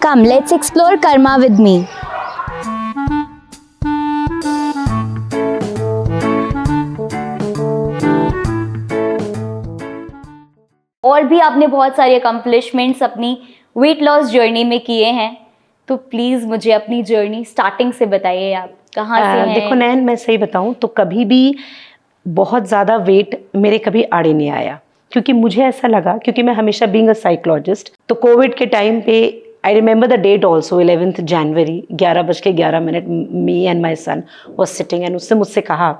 Come, let's explore karma with me. और भी आपने बहुत सारे अकम्पलिशमेंट्स अपनी वेट लॉस जर्नी में किए हैं, तो प्लीज़ मुझे अपनी जर्नी स्टार्टिंग से बताइए, आप कहाँ से हैं? देखो नैन, मैं सही बताऊं तो कभी भी बहुत ज़्यादा वेट मेरे कभी आड़े नहीं आया, क्योंकि मुझे ऐसा लगा, क्योंकि मैं हमेशा बीइंग अ साइकोलॉजिस्ट, तो कोविड के टाइम पे I remember the date also 11 January 11:11 me and my son was sitting and उसने मुझसे कहा,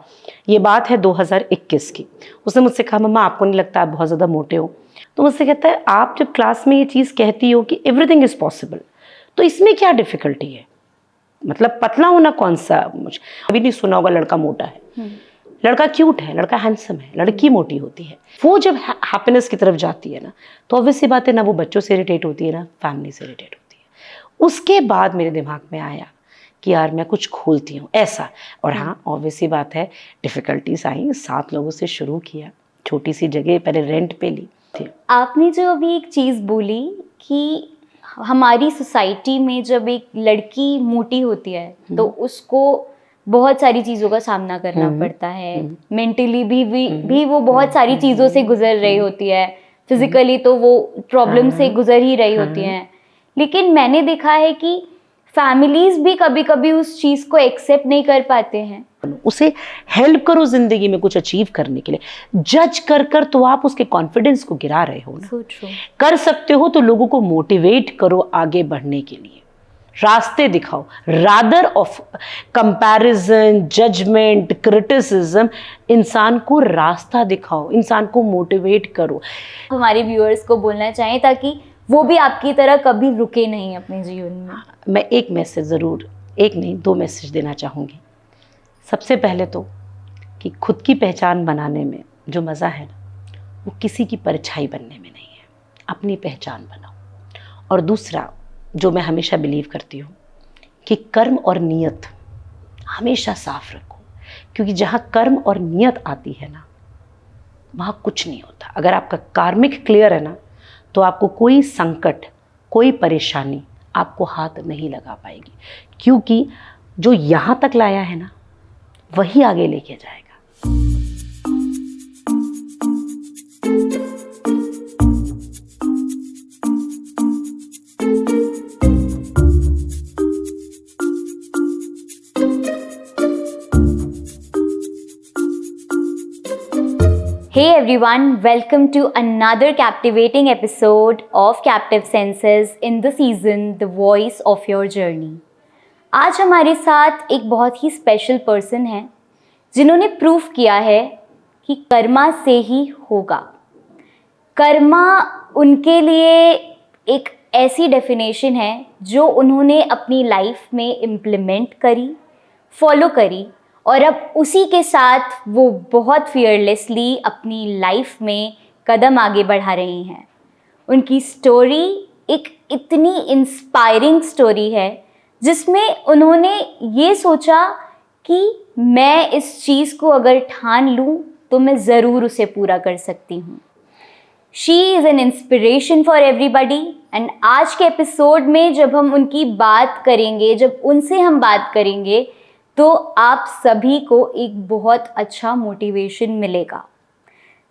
ये बात है 2021 की, उसने मुझसे कहा मम्मा आपको नहीं लगता आप बहुत ज़्यादा मोटे हो? तो मुझसे कहता है आप जब क्लास में ये चीज़ कहती हो कि एवरीथिंग इज़ पॉसिबल, तो इसमें क्या डिफ़िकल्टी है? मतलब पतला होना कौन सा, मुझे अभी नहीं सुना होगा लड़का मोटा है, लड़का क्यूट है, लड़का हैंडसम है, लड़की मोटी होती है। वो जब हैप्पीनेस की तरफ जाती है ना, तो ऑब्वियस सी बात है ना वो बच्चों से इरिटेट होती है ना फैमिली से इरिटेट होती है। उसके बाद मेरे दिमाग में आया कि यार मैं कुछ खोलती हूँ ऐसा, और हाँ ऑब्वियस सी बात है डिफ़िकल्टीज आई, 7 लोगों से शुरू किया, छोटी सी जगह पहले रेंट पे ली थी। आपने जो अभी एक चीज़ बोली कि हमारी सोसाइटी में जब एक लड़की मोटी होती है तो उसको बहुत सारी चीज़ों का सामना करना पड़ता है, मेंटली भी वो बहुत सारी चीज़ों से गुजर रही होती है, फिजिकली तो वो प्रॉब्लम से गुजर ही रही होती हैं, लेकिन मैंने देखा है कि फैमिलीज भी कभी कभी उस चीज़ को एक्सेप्ट नहीं कर पाते हैं। उसे हेल्प करो जिंदगी में कुछ अचीव करने के लिए, जज कर कर तो आप उसके कॉन्फिडेंस को गिरा रहे हो ना। So true. कर सकते हो तो लोगों को मोटिवेट करो आगे बढ़ने के लिए, रास्ते दिखाओ, rather of comparison, judgement, criticism, इंसान को रास्ता दिखाओ, इंसान को मोटिवेट करो। हमारे व्यूअर्स को बोलना चाहें ताकि वो भी आपकी तरह कभी रुके नहीं अपने जीवन में। मैं एक मैसेज ज़रूर, एक नहीं 2 मैसेज देना चाहूँगी। सबसे पहले तो कि खुद की पहचान बनाने में जो मज़ा है ना, वो किसी की परछाई बनने में नहीं है, अपनी पहचान बनाओ। और दूसरा जो मैं हमेशा बिलीव करती हूँ कि कर्म और नियत हमेशा साफ रखो, क्योंकि जहाँ कर्म और नियत आती है ना वहाँ कुछ नहीं होता। अगर आपका कार्मिक क्लियर है ना, तो आपको कोई संकट, कोई परेशानी आपको हाथ नहीं लगा पाएगी, क्योंकि जो यहाँ तक लाया है ना वही आगे लेके जाएगा। Hey everyone, welcome to another captivating episode of Captive Senses in the season The Voice of Your Journey. आज हमारे साथ एक बहुत ही स्पेशल पर्सन है जिन्होंने प्रूफ किया है कि कर्मा से ही होगा। कर्मा उनके लिए एक ऐसी डेफिनेशन है जो उन्होंने अपनी लाइफ में इम्प्लीमेंट करी, फॉलो करी, और अब उसी के साथ वो बहुत फियरलेसली अपनी लाइफ में कदम आगे बढ़ा रही हैं। उनकी स्टोरी एक इतनी इंस्पायरिंग स्टोरी है जिसमें उन्होंने ये सोचा कि मैं इस चीज़ को अगर ठान लूँ तो मैं ज़रूर उसे पूरा कर सकती हूँ। She is an inspiration for everybody, and आज के एपिसोड में जब हम उनकी बात करेंगे, जब उनसे हम बात करेंगे, तो आप सभी को एक बहुत अच्छा मोटिवेशन मिलेगा।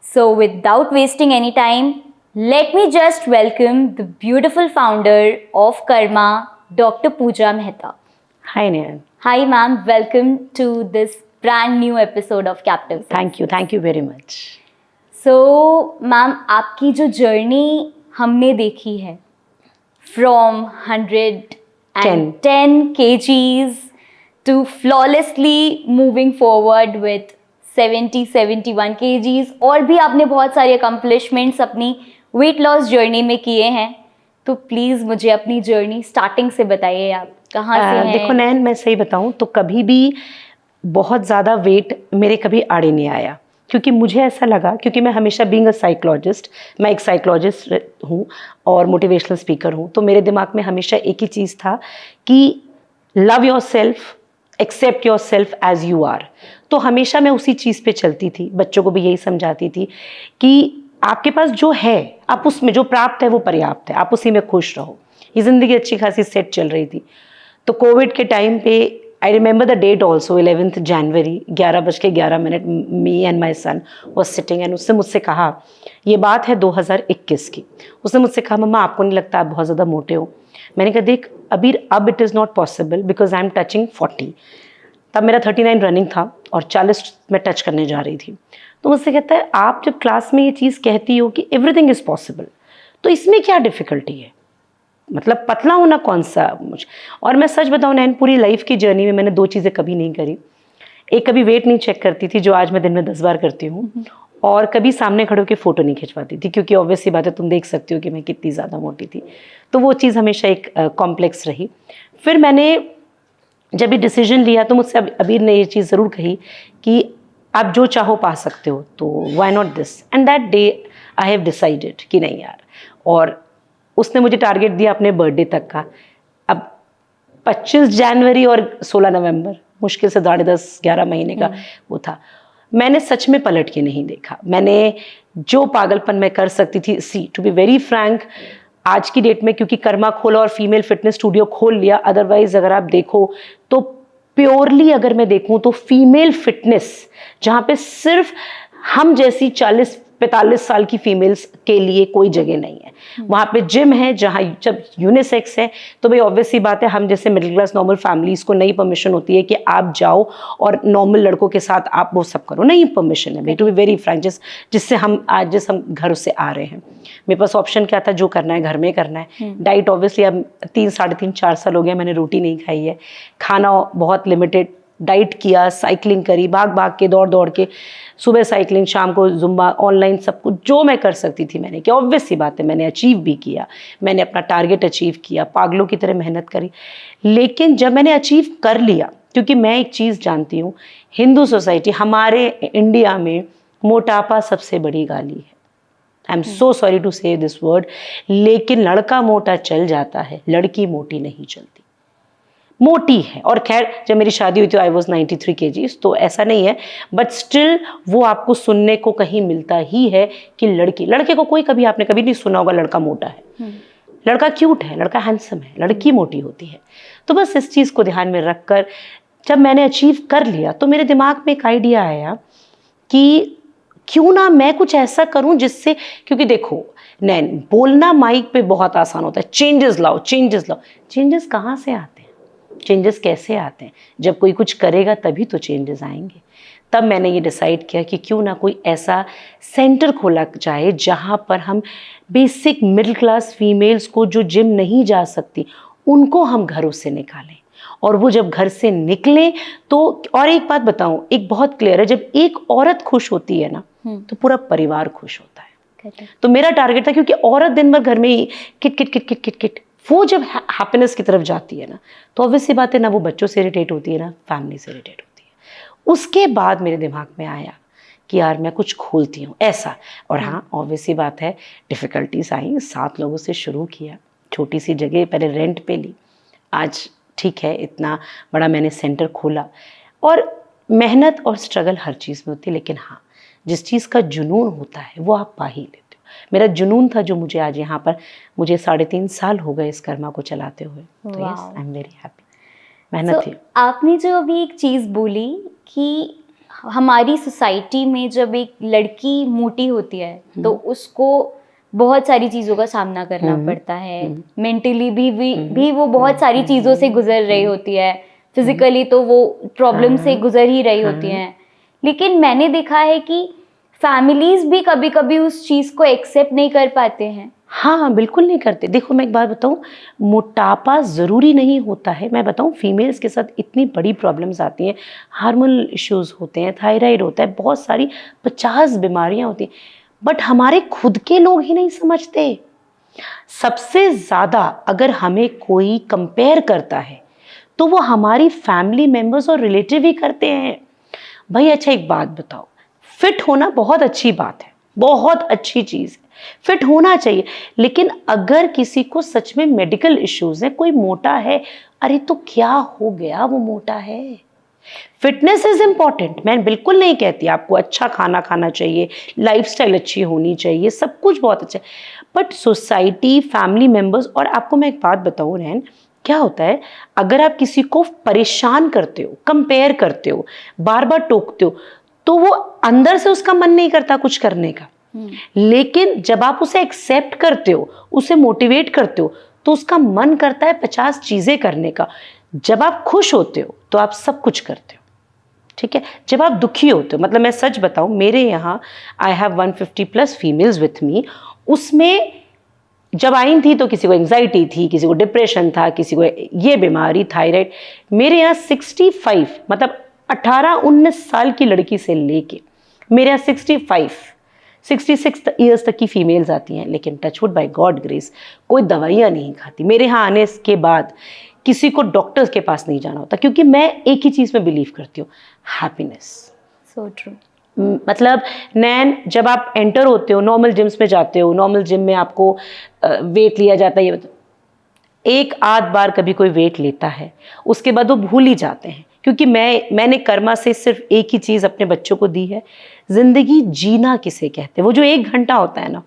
So without wasting any time, let me just welcome the beautiful founder of Karma, doctor Pooja Mehta. Hi Nayan. Hi ma'am, welcome to this brand new episode of Captive. Thank you very much. So ma'am, आपकी जो journey हमने देखी है, from 110 kgs to flawlessly moving forward with 71 kgs, और भी आपने बहुत सारे अकम्पलिशमेंट्स अपनी वेट लॉस जर्नी में किए हैं, तो प्लीज़ मुझे अपनी जर्नी स्टार्टिंग से बताइए, आप कहाँ से हैं? देखो नैन, मैं सही बताऊं तो कभी भी बहुत ज़्यादा वेट मेरे कभी आड़े नहीं आया, क्योंकि मुझे ऐसा लगा, क्योंकि मैं हमेशा बीइंग अ साइकोलॉजिस्ट, मैं एक साइकोलॉजिस्ट हूँ और मोटिवेशनल स्पीकर हूँ, तो मेरे दिमाग में हमेशा एक ही चीज़ था कि love yourself, accept yourself as you are. तो हमेशा मैं उसी चीज़ पे चलती थी, बच्चों को भी यही समझाती थी कि आपके पास जो है, आप उसमें जो प्राप्त है वो पर्याप्त है, आप उसी में खुश रहो। ये ज़िंदगी अच्छी खासी सेट चल रही थी। तो कोविड के टाइम पे I remember the date also 11 January 11:11 me and my son was sitting and उसने मुझसे कहा, ये बात है 2021 की, उसने मुझसे कहा मम्मा आपको नहीं लगता आप बहुत ज़्यादा मोटे हो? मैंने कहा देख अभी अब it is not possible because I am touching 40, तब मेरा 39 रनिंग था और 40 में टच करने जा रही थी। तो मुझसे कहता है आप जब क्लास में ये चीज़ कहती हो कि एवरीथिंग इज़ पॉसिबल, तो इसमें क्या डिफ़िकल्टी है? मतलब पतला होना कौन सा मुझे। और मैं सच बताऊँ नैन, पूरी लाइफ की जर्नी में मैंने 2 चीज़ें कभी नहीं करी। एक कभी वेट नहीं चेक करती थी जो आज मैं दिन में 10 बार करती हूँ, और कभी सामने खड़े होकर फ़ोटो नहीं खिंचवाती थी क्योंकि ऑब्वियस सी बात है तुम देख सकती हो कि मैं कितनी ज़्यादा मोटी थी। तो वो चीज़ हमेशा एक कॉम्प्लेक्स रही। फिर मैंने जब ये डिसीजन लिया तो मुझसे अबीर ने ये चीज़ ज़रूर कही कि आप जो चाहो पा सकते हो, तो why not this, and that day I have decided कि नहीं यार। और उसने मुझे टारगेट दिया अपने बर्थडे तक का। अब 25 जनवरी और 16 नवंबर मुश्किल से 10.5-11 महीने का वो था। मैंने सच में पलट के नहीं देखा। मैंने जो पागलपन मैं कर सकती थी, टू बी वेरी फ्रैंक, आज की डेट में क्योंकि कर्मा खोला और फीमेल फिटनेस स्टूडियो खोल लिया, अदरवाइज अगर आप देखो तो प्योरली अगर मैं देखूं तो फीमेल फिटनेस जहाँ पे सिर्फ हम जैसी 40-45 साल की फीमेल्स के लिए कोई जगह नहीं है। वहाँ पे जिम है जहाँ जब यूनिसेक्स है तो भाई ऑब्वियस सी बात है हम जैसे मिडिल क्लास नॉर्मल फैमिलीज को नहीं परमिशन होती है कि आप जाओ और नॉर्मल लड़कों के साथ आप वो सब करो, नहीं परमिशन है भाई, टू बी वेरी फ्रैंक। जिससे हम आज हम घर से आ रहे हैं, मेरे पास ऑप्शन क्या था, जो करना है घर में करना है। डाइट ऑब्वियसली अब 3-3.5 साल हो गया मैंने रोटी नहीं खाई है, खाना बहुत लिमिटेड, डाइट किया, साइकिलिंग करी, भाग के दौड़ के, सुबह साइकिलिंग, शाम को जुम्बा, ऑनलाइन सब कुछ जो मैं कर सकती थी मैंने किया। ऑब्वियस सी बात है मैंने अचीव भी किया, मैंने अपना टारगेट अचीव किया, पागलों की तरह मेहनत करी। लेकिन जब मैंने अचीव कर लिया, क्योंकि मैं एक चीज़ जानती हूँ, हिंदू सोसाइटी हमारे इंडिया में मोटापा सबसे बड़ी गाली है। I am so sorry to say this word, लेकिन लड़का मोटा चल जाता है, लड़की मोटी नहीं चलती। मोटी है, और खैर जब मेरी शादी हुई थी आई वॉज 93 kgs, तो ऐसा नहीं है, बट स्टिल वो आपको सुनने को कहीं मिलता ही है कि लड़के को कोई कभी आपने कभी नहीं सुना होगा लड़का मोटा है। लड़का क्यूट है, लड़का हैंडसम है, लड़की मोटी होती है। तो बस इस चीज़ को ध्यान में रखकर जब मैंने अचीव कर लिया तो मेरे दिमाग में एक आइडिया आया कि क्यों ना मैं कुछ ऐसा करूं जिससे, क्योंकि देखो नैन, बोलना माइक पे बहुत आसान होता है, चेंजेस लाओ। चेंजेस कहाँ से आते हैं, चेंजेस कैसे आते हैं? जब कोई कुछ करेगा तभी तो चेंजेस आएंगे। तब मैंने ये डिसाइड किया कि क्यों ना कोई ऐसा सेंटर खोला जाए जहाँ पर हम बेसिक मिडिल क्लास फीमेल्स को जो जिम नहीं जा सकती उनको हम घरों से निकालें, और वो जब घर से निकले तो, और एक बात बताऊं, एक बहुत क्लियर है, जब एक औरत खुश होती है ना तो पूरा परिवार खुश होता है। तो मेरा टारगेट था, क्योंकि औरत दिन भर घर में ही किट किट किट किट किट किट, वो जब हैप्पीनेस की तरफ जाती है ना तो ऑब्वियस सी बात है ना वो बच्चों से इरिटेट होती है ना फैमिली से इरिटेट होती है। उसके बाद मेरे दिमाग में आया कि यार मैं कुछ खोलती हूँ ऐसा। और हाँ ऑब्वियस सी बात है डिफ़िकल्टीज आई, 7 लोगों से शुरू किया, छोटी सी जगह पहले रेंट पे ली, आज ठीक है इतना बड़ा मैंने सेंटर खोला। और मेहनत और स्ट्रगल हर चीज़ में होती है, लेकिन हाँ जिस चीज़ का जुनून होता है वो आप पा ही लेते हो। मेरा जुनून था जो मुझे आज यहाँ पर, मुझे 3.5 साल हो गए इस कर्मा को चलाते हुए। तो yes I am very happy, मेहनत थी। आपने जो अभी एक चीज़ बोली कि हमारी सोसाइटी में जब एक लड़की मोटी होती है तो उसको बहुत सारी चीज़ों का सामना करना पड़ता है, मेंटली भी वो बहुत सारी चीज़ों से गुजर रही होती है, फिजिकली तो वो प्रॉब्लम से गुजर ही रही होती हैं। लेकिन मैंने देखा है कि फैमिलीज भी कभी कभी उस चीज़ को एक्सेप्ट नहीं कर पाते हैं। हाँ बिल्कुल नहीं करते। देखो मैं एक बात बताऊँ, मोटापा ज़रूरी नहीं होता है। मैं बताऊँ फीमेल्स के साथ इतनी बड़ी प्रॉब्लम्स आती हैं, हार्मोनल इश्यूज़ होते हैं, थायराइड होता है, बहुत सारी 50 बीमारियाँ होती हैं, बट हमारे खुद के लोग ही नहीं समझते। सबसे ज़्यादा अगर हमें कोई कंपेयर करता है तो वो हमारी फैमिली मेम्बर्स और रिलेटिव ही करते हैं। भाई अच्छा एक बात बताओ, फिट होना बहुत अच्छी बात है, बहुत अच्छी चीज़ है, फिट होना चाहिए, लेकिन अगर किसी को सच में मेडिकल इश्यूज है, कोई मोटा है, अरे तो क्या हो गया, वो मोटा है। फिटनेस इज इम्पॉर्टेंट, मैं बिल्कुल नहीं कहती, आपको अच्छा खाना खाना चाहिए, लाइफस्टाइल अच्छी होनी चाहिए, सब कुछ बहुत अच्छा है, बट सोसाइटी, फैमिली मेम्बर्स, और आपको मैं एक बात बताऊँ रैन, क्या होता है अगर आप किसी को परेशान करते हो, कंपेयर करते हो, बार बार टोकते हो, तो वो अंदर से उसका मन नहीं करता कुछ करने का। लेकिन जब आप उसे एक्सेप्ट करते हो, उसे मोटिवेट करते हो, तो उसका मन करता है 50 चीजें करने का। जब आप खुश होते हो तो आप सब कुछ करते हो, ठीक है। जब आप दुखी होते हो, मतलब मैं सच बताऊं, मेरे यहाँ I have 150+ females with me. उसमें जब आई थी तो किसी को एंजाइटी थी, किसी को डिप्रेशन था, किसी को ये बीमारी, थायराइड। मेरे यहाँ 65, मतलब 18-19 साल की लड़की से लेके मेरे यहाँ 66 ईयर्स तक की फीमेल्स आती हैं। लेकिन टचवुड, बाय गॉड ग्रेस, कोई दवाइयाँ नहीं खाती। मेरे यहाँ आने के बाद किसी को डॉक्टर्स के पास नहीं जाना होता, क्योंकि मैं एक ही चीज़ में बिलीव करती हूँ, हैप्पीनेस। So true. मतलब नैन, जब आप एंटर होते हो, नॉर्मल जिम्स में जाते हो, नॉर्मल जिम में आपको वेट लिया जाता है, ये एक आध बार कभी कोई वेट लेता है, उसके बाद वो भूल ही जाते हैं। क्योंकि मैंने कर्मा से सिर्फ एक ही चीज़ अपने बच्चों को दी है, जिंदगी जीना किसे कहते हैं। वो जो 1 घंटा होता है ना,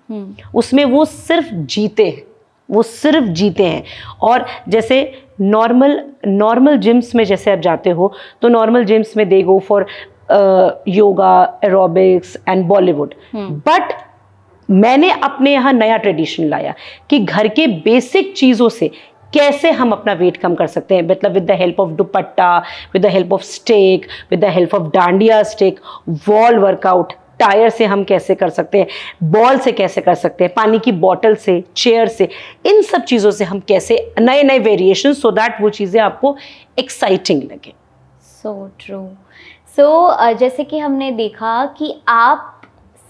उसमें वो सिर्फ जीते हैं, वो सिर्फ जीते हैं। और जैसे नॉर्मल जिम्स में जैसे आप जाते हो, तो नॉर्मल जिम्स में they go for yoga, aerobics and Bollywood. But मैंने अपने यहाँ नया ट्रेडिशन लाया कि घर के बेसिक चीज़ों से कैसे हम अपना वेट कम कर सकते हैं। मतलब with the help of dupatta, with the help of stick, with the help of dandiya stick, wall workout, tyre से हम कैसे कर सकते हैं, बॉल से कैसे कर सकते हैं, पानी की बॉटल से, चेयर से, इन सब चीज़ों से हम कैसे नए नए वेरिएशन, सो दैट वो चीज़ें आपको एक्साइटिंग लगे। So true. सो जैसे कि हमने देखा कि आप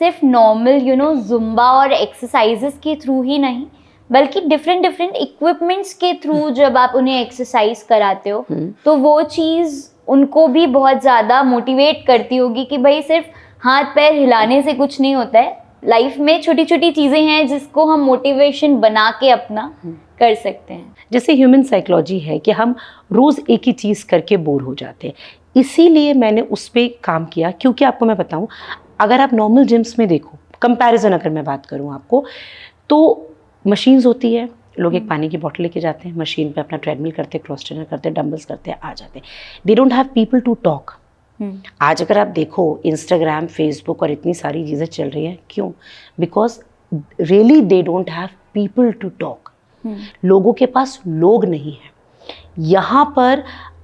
सिर्फ नॉर्मल जुम्बा और एक्सरसाइजेस के थ्रू ही नहीं, बल्कि डिफरेंट इक्विपमेंट्स के थ्रू जब आप उन्हें एक्सरसाइज कराते हो, तो वो चीज़ उनको भी बहुत ज़्यादा मोटिवेट करती होगी कि भाई सिर्फ हाथ पैर हिलाने से कुछ नहीं होता है, लाइफ में छोटी छोटी चीज़ें हैं जिसको हम मोटिवेशन बना के अपना कर सकते हैं। जैसे ह्यूमन साइकोलॉजी है कि हम रोज़ एक ही चीज़ करके बोर हो जाते हैं, इसीलिए मैंने उस पर काम किया। क्योंकि आपको मैं बताऊं, अगर आप नॉर्मल जिम्स में देखो, कंपैरिजन अगर मैं बात करूं आपको, तो मशीन्स होती है, लोग एक पानी की बोतल लेके जाते हैं, मशीन पे अपना ट्रेडमिल करते हैं, क्रॉस ट्रेनर करते हैं, डंबल्स करते हैं, आ जाते हैं। They don't have people to talk. आज अगर आप देखो इंस्टाग्राम, फेसबुक और इतनी सारी चीज़ें चल रही हैं, क्यों? Because really they don't have people to talk. लोगों के पास लोग नहीं है। यहाँ पर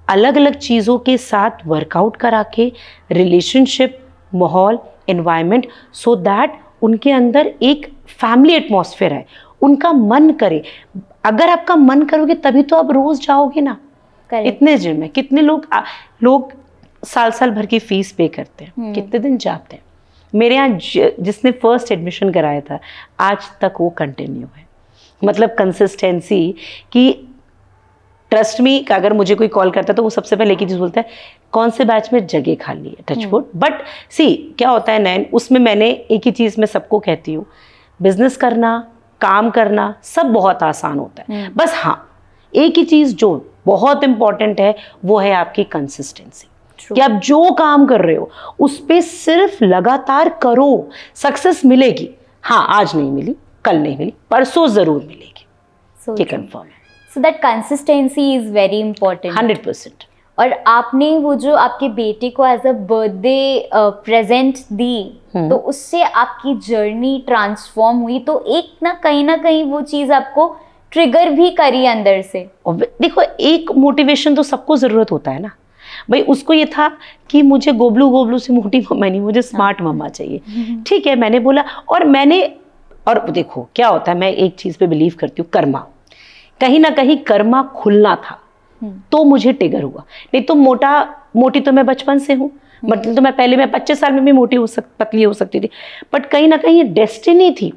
अलग अलग चीज़ों के साथ वर्कआउट करा के, रिलेशनशिप, माहौल, एनवायरनमेंट, सो दैट उनके अंदर एक फैमिली एटमॉस्फेयर है, उनका मन करे। अगर आपका मन करोगे तभी तो आप रोज जाओगे ना। इतने जिम में कितने लोग साल भर की फीस पे करते हैं, कितने दिन जाते हैं। मेरे यहाँ जिसने फर्स्ट एडमिशन कराया था, आज तक वो कंटिन्यू है। मतलब कंसिस्टेंसी की, ट्रस्ट मी, अगर मुझे कोई कॉल करता है तो वो सबसे पहले एक ही चीज़ बोलता है, कौन से बैच में जगह खाली है, टचवुड। बट सी क्या होता है नैन, उसमें मैंने एक ही चीज़ मैं सबको कहती हूँ, बिजनेस करना, काम करना सब बहुत आसान होता है। बस हाँ, एक ही चीज़ जो बहुत इंपॉर्टेंट है वो है आपकी कंसिस्टेंसी, कि आप जो काम कर रहे हो उस पर सिर्फ लगातार करो, सक्सेस मिलेगी। हाँ, आज नहीं मिली, कल नहीं मिली, परसों ज़रूर मिलेगी, ये कंफर्म है। So that consistency is very important. 100%. और आपने वो जो आपके बेटे को एज अ बर्थडे प्रेजेंट दी, तो उससे आपकी जर्नी ट्रांसफॉर्म हुई, तो एक ना कहीं वो चीज़ आपको ट्रिगर भी करी अंदर से। देखो, एक मोटिवेशन तो सबको ज़रूरत होता है ना भाई। उसको ये था कि मुझे गोबलू से मोटी मम्मा नहीं, मुझे स्मार्ट मम्मा चाहिए। ठीक है, मैंने बोला, और देखो क्या होता है, मैं एक चीज़ पे बिलीव करती हूँ, कर्मा। कहीं ना कहीं कर्मा खुलना था तो मुझे ट्रिगर हुआ। नहीं तो मोटी तो मैं बचपन से हूँ, मतलब तो मैं 25 साल में भी पतली हो सकती थी। बट कहीं ना कहीं डेस्टिनी थी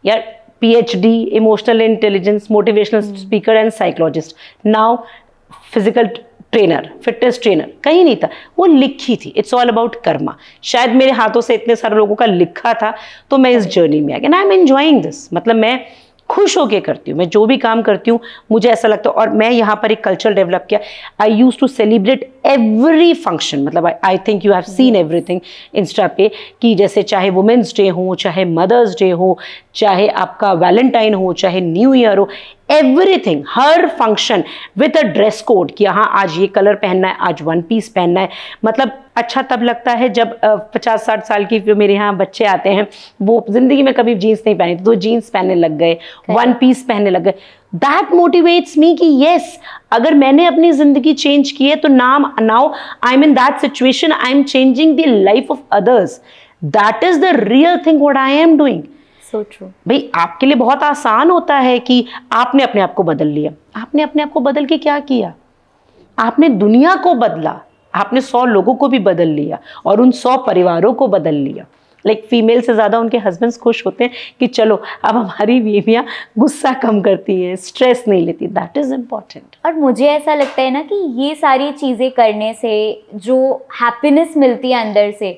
यार। PhD, emotional intelligence, motivational speaker and psychologist, now physical trainer, fitness trainer, कहीं नहीं था, वो लिखी थी। It's all about Karma. शायद मेरे हाथों से इतने सारे लोगों का लिखा था तो मैं इस जर्नी में आ गया। I am enjoying this. मतलब मैं खुश होके करती हूँ। मैं जो भी काम करती हूँ मुझे ऐसा लगता है, और मैं यहाँ पर एक कल्चर डेवलप किया। I use to celebrate every function, मतलब I think you have seen everything Insta पे, कि जैसे चाहे वुमेंस डे हो, चाहे मदर्स डे हो, चाहे आपका वैलेंटाइन हो, चाहे न्यू ईयर हो, everything, her function with a dress code कि हाँ आज ये कलर पहनना है, आज वन पीस पहनना है। मतलब अच्छा तब लगता है जब 50-60 साल की जो मेरे यहाँ बच्चे आते हैं, वो जिंदगी में कभी जीन्स नहीं पहनी, तो जीन्स पहनने लग गए, वन पीस पहनने लग गए। दैट मोटिवेट्स मी कि यस, अगर मैंने अपनी जिंदगी चेंज की है तो now I am in that situation, I am changing the life of others. That is the real thing what I am doing. So true. भाई आपके लिए बहुत आसान होता है कि आपने अपने आप को बदल लिया। आपने अपने आप को बदल के क्या किया? आपने दुनिया को बदला, आपने 100 लोगों को भी बदल लिया और उन 100 परिवारों को बदल लिया। लाइक फीमेल से ज़्यादा उनके हस्बैंड्स खुश होते हैं कि चलो अब हमारी बीवियाँ गुस्सा कम करती हैं, स्ट्रेस नहीं लेती। That is important. और मुझे ऐसा लगता है ना कि ये सारी चीज़ें करने से जो हैप्पीनेस मिलती है अंदर से,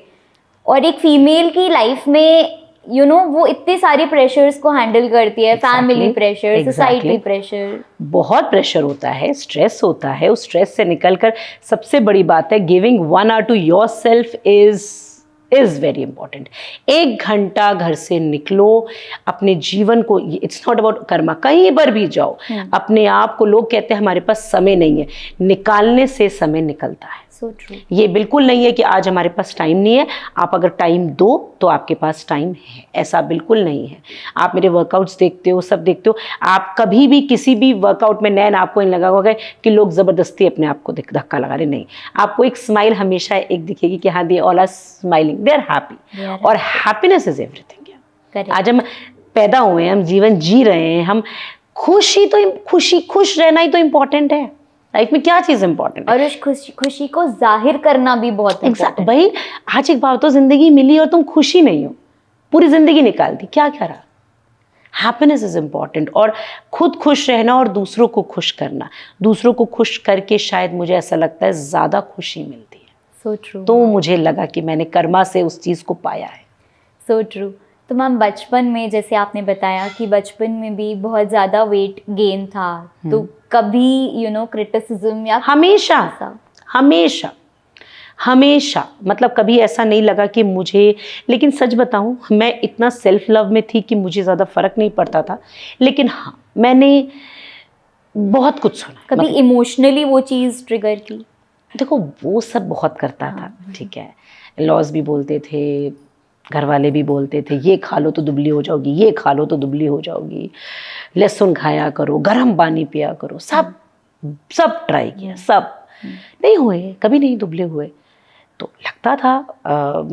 और एक फीमेल की लाइफ में वो इतने सारे प्रेशर्स को हैंडल करती है, फैमिली प्रेशर, सोसाइटी प्रेशर, बहुत प्रेशर होता है, स्ट्रेस होता है। उस स्ट्रेस से निकलकर सबसे बड़ी बात है, giving 1 hour to yourself is very important. 1 घंटा घर से निकलो, अपने जीवन को, इट्स नॉट अबाउट कर्मा, कहीं पर भी जाओ अपने आप को, लोग कहते हैं हमारे पास समय नहीं है, निकालने से समय निकलता है। So true. ये बिल्कुल नहीं है कि आज हमारे पास टाइम नहीं है, आप अगर टाइम दो तो आपके पास टाइम है, ऐसा बिल्कुल नहीं है। आप मेरे वर्कआउट्स देखते हो, सब देखते हो, आप कभी भी किसी भी वर्कआउट में नैन आपको नहीं लगा होगा कि लोग ज़बरदस्ती अपने आप को धक्का लगा रहे, नहीं। आपको एक स्माइल हमेशा एक दिखेगी कि हाँ, they all are smiling, they are happy, और हैप्पीनेस इज एवरीथिंग। आज हम पैदा हुए हैं, हम जीवन जी रहे हैं, हम खुश रहना ही तो इम्पोर्टेंट है। लाइफ में क्या चीज़ इंपॉर्टेंट है? और उस खुशी को जाहिर करना भी बहुत इम्पोर्टेंट है। भाई आज एक बात, तो जिंदगी मिली और तुम खुशी नहीं हो, पूरी जिंदगी निकाल दी, क्या करा? हैप्पीनेस इज इम्पॉर्टेंट, और खुद खुश रहना और दूसरों को खुश करना, दूसरों को खुश करके शायद मुझे ऐसा लगता है ज़्यादा खुशी मिलती है। So true. तो मुझे लगा कि मैंने कर्मा से उस चीज़ को पाया है। So true. तो मैम बचपन में, जैसे आपने बताया कि बचपन में भी बहुत ज़्यादा वेट गेन था, तो कभी क्रिटिसिज्म या हमेशा मतलब कभी ऐसा नहीं लगा कि मुझे, लेकिन सच बताऊं मैं इतना सेल्फ लव में थी कि मुझे ज़्यादा फर्क नहीं पड़ता था। लेकिन हाँ, मैंने बहुत कुछ सुना। कभी इमोशनली वो चीज़ ट्रिगर की? देखो वो सब बहुत करता था, ठीक है, लॉज भी बोलते थे, घर वाले भी बोलते थे, ये खा लो तो दुबली हो जाओगी, ये खा लो तो दुबली हो जाओगी, लहसुन खाया करो, गर्म पानी पिया करो, सब ट्राई किया, सब नहीं हुए, कभी नहीं दुबले हुए। तो लगता था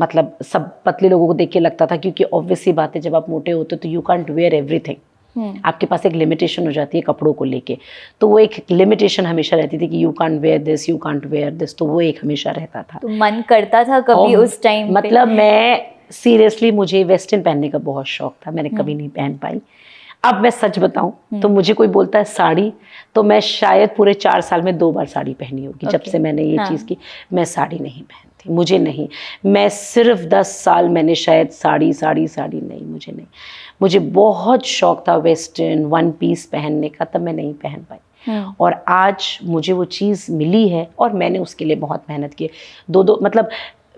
मतलब सब पतले लोगों को देख के लगता था, क्योंकि ऑब्वियस सी बात है जब आप मोटे होते तो यू कांट वेयर एवरीथिंग, आपके पास एक लिमिटेशन हो जाती है कपड़ों को लेके। तो वो एक लिमिटेशन हमेशा रहती थी कि you can't where this, you can't where this, तो वो एक हमेशा रहता था। तो मन करता था कभी उस टाइम? मतलब मैं सीरियसली, मुझे वेस्टर्न पहनने का बहुत शौक था, मैंने कभी नहीं पहन पाई। अब मैं सच बताऊं तो मुझे कोई बोलता है साड़ी, तो मैं शायद पूरे 4 साल में 2 बार साड़ी पहनी होगी। जब से मैंने ये चीज़ की, मैं साड़ी नहीं पहनती, मुझे नहीं। मैं सिर्फ 10 साल मैंने शायद साड़ी नहीं, मुझे नहीं। मुझे बहुत शौक था वेस्टर्न वन पीस पहनने का, तब मैं नहीं पहन पाई। और आज मुझे वो चीज़ मिली है और मैंने उसके लिए बहुत मेहनत की। मतलब